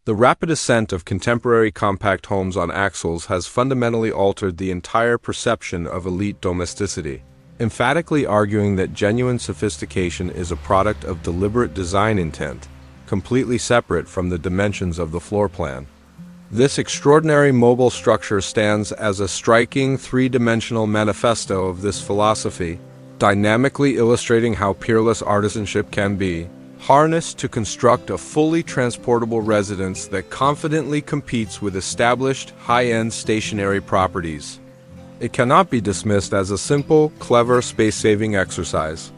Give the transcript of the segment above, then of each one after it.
The rapid ascent of contemporary compact homes on axles has fundamentally altered the entire perception of elite domesticity, emphatically arguing that genuine sophistication is a product of deliberate design intent, completely separate from the dimensions of the floor plan. This extraordinary mobile structure stands as a striking three-dimensional manifesto of this philosophy, dynamically illustrating how peerless artisanship can be harnessed to construct a fully transportable residence that confidently competes with established, high-end stationary properties. It cannot be dismissed as a simple, clever space-saving exercise.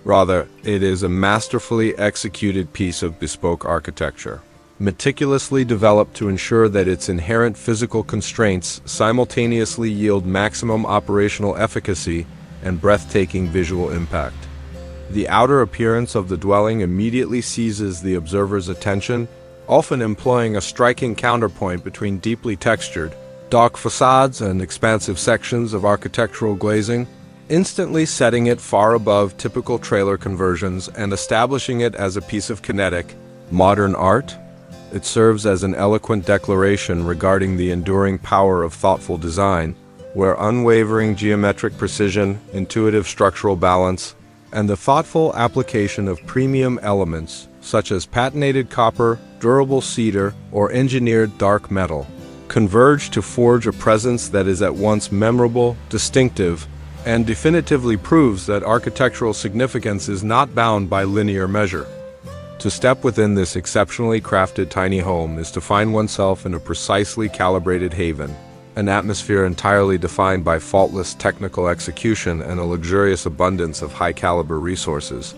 Rather, it is a masterfully executed piece of bespoke architecture, meticulously developed to ensure that its inherent physical constraints simultaneously yield maximum operational efficacy and breathtaking visual impact. The outer appearance of the dwelling immediately seizes the observer's attention, often employing a striking counterpoint between deeply textured, dark facades and expansive sections of architectural glazing, instantly setting it far above typical trailer conversions and establishing it as a piece of kinetic, modern art. It serves as an eloquent declaration regarding the enduring power of thoughtful design, where unwavering geometric precision, intuitive structural balance, and the thoughtful application of premium elements such as patinated copper, durable cedar, or engineered dark metal converge to forge a presence that is at once memorable, distinctive, and definitively proves that architectural significance is not bound by linear measure. To step within this exceptionally crafted tiny home is to find oneself in a precisely calibrated haven, an atmosphere entirely defined by faultless technical execution and a luxurious abundance of high-caliber resources.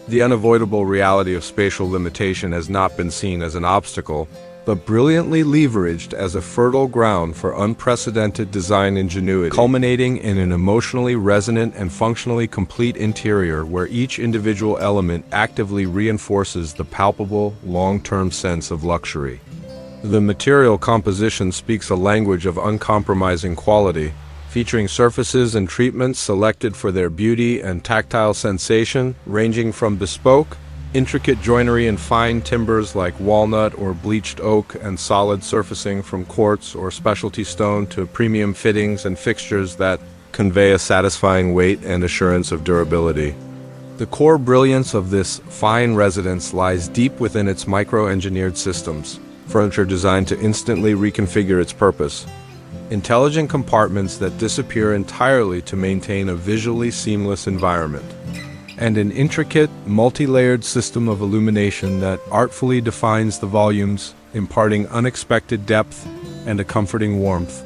The unavoidable reality of spatial limitation has not been seen as an obstacle, but brilliantly leveraged as a fertile ground for unprecedented design ingenuity, culminating in an emotionally resonant and functionally complete interior where each individual element actively reinforces the palpable, long-term sense of luxury. The material composition speaks a language of uncompromising quality, featuring surfaces and treatments selected for their beauty and tactile sensation, ranging from bespoke, intricate joinery in fine timbers like walnut or bleached oak and solid surfacing from quartz or specialty stone to premium fittings and fixtures that convey a satisfying weight and assurance of durability. The core brilliance of this fine residence lies deep within its micro-engineered systems, furniture designed to instantly reconfigure its purpose, intelligent compartments that disappear entirely to maintain a visually seamless environment, and an intricate, multi-layered system of illumination that artfully defines the volumes, imparting unexpected depth and a comforting warmth.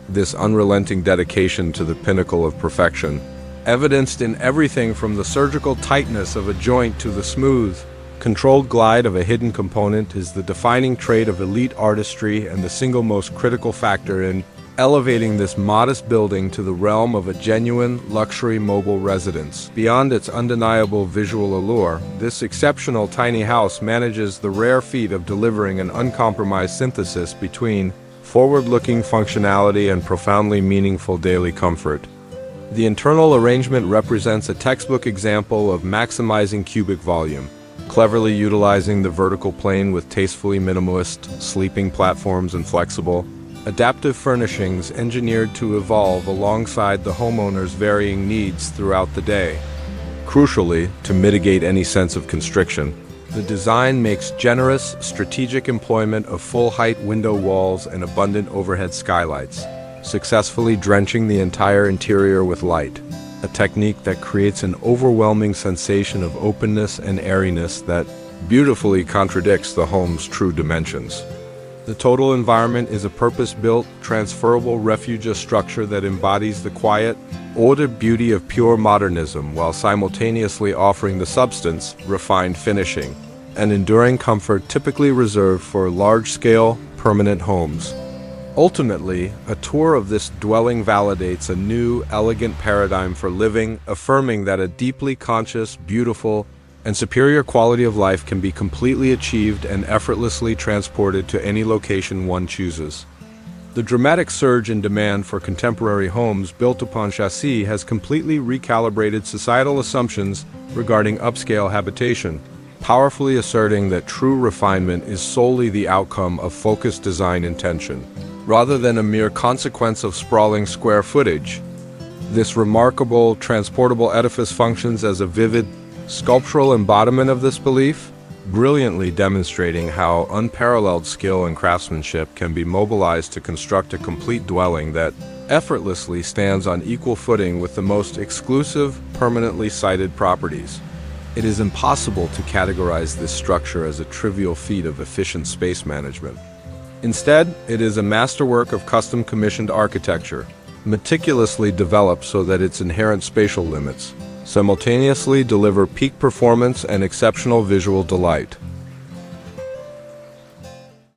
This unrelenting dedication to the pinnacle of perfection, evidenced in everything from the surgical tightness of a joint to the smooth, controlled glide of a hidden component, is the defining trait of elite artistry and the single most critical factor in elevating this modest building to the realm of a genuine luxury mobile residence. Beyond its undeniable visual allure, this exceptional tiny house manages the rare feat of delivering an uncompromised synthesis between forward-looking functionality and profoundly meaningful daily comfort. The internal arrangement represents a textbook example of maximizing cubic volume, cleverly utilizing the vertical plane with tastefully minimalist sleeping platforms and flexible, adaptive furnishings engineered to evolve alongside the homeowner's varying needs throughout the day. Crucially, to mitigate any sense of constriction, the design makes generous, strategic employment of full-height window walls and abundant overhead skylights, successfully drenching the entire interior with light, a technique that creates an overwhelming sensation of openness and airiness that beautifully contradicts the home's true dimensions. The total environment is a purpose-built, transferable refuge structure that embodies the quiet, ordered beauty of pure modernism while simultaneously offering the substance, refined finishing, and enduring comfort typically reserved for large-scale, permanent homes. Ultimately, a tour of this dwelling validates a new, elegant paradigm for living, affirming that a deeply conscious, beautiful, and superior quality of life can be completely achieved and effortlessly transported to any location one chooses. The dramatic surge in demand for contemporary homes built upon chassis has completely recalibrated societal assumptions regarding upscale habitation, powerfully asserting that true refinement is solely the outcome of focused design intention, rather than a mere consequence of sprawling square footage. This remarkable, transportable edifice functions as a vivid, sculptural embodiment of this belief, brilliantly demonstrating how unparalleled skill and craftsmanship can be mobilized to construct a complete dwelling that effortlessly stands on equal footing with the most exclusive, permanently sited properties. It is impossible to categorize this structure as a trivial feat of efficient space management. Instead, it is a masterwork of custom-commissioned architecture, meticulously developed so that its inherent spatial limits simultaneously deliver peak performance and exceptional visual delight.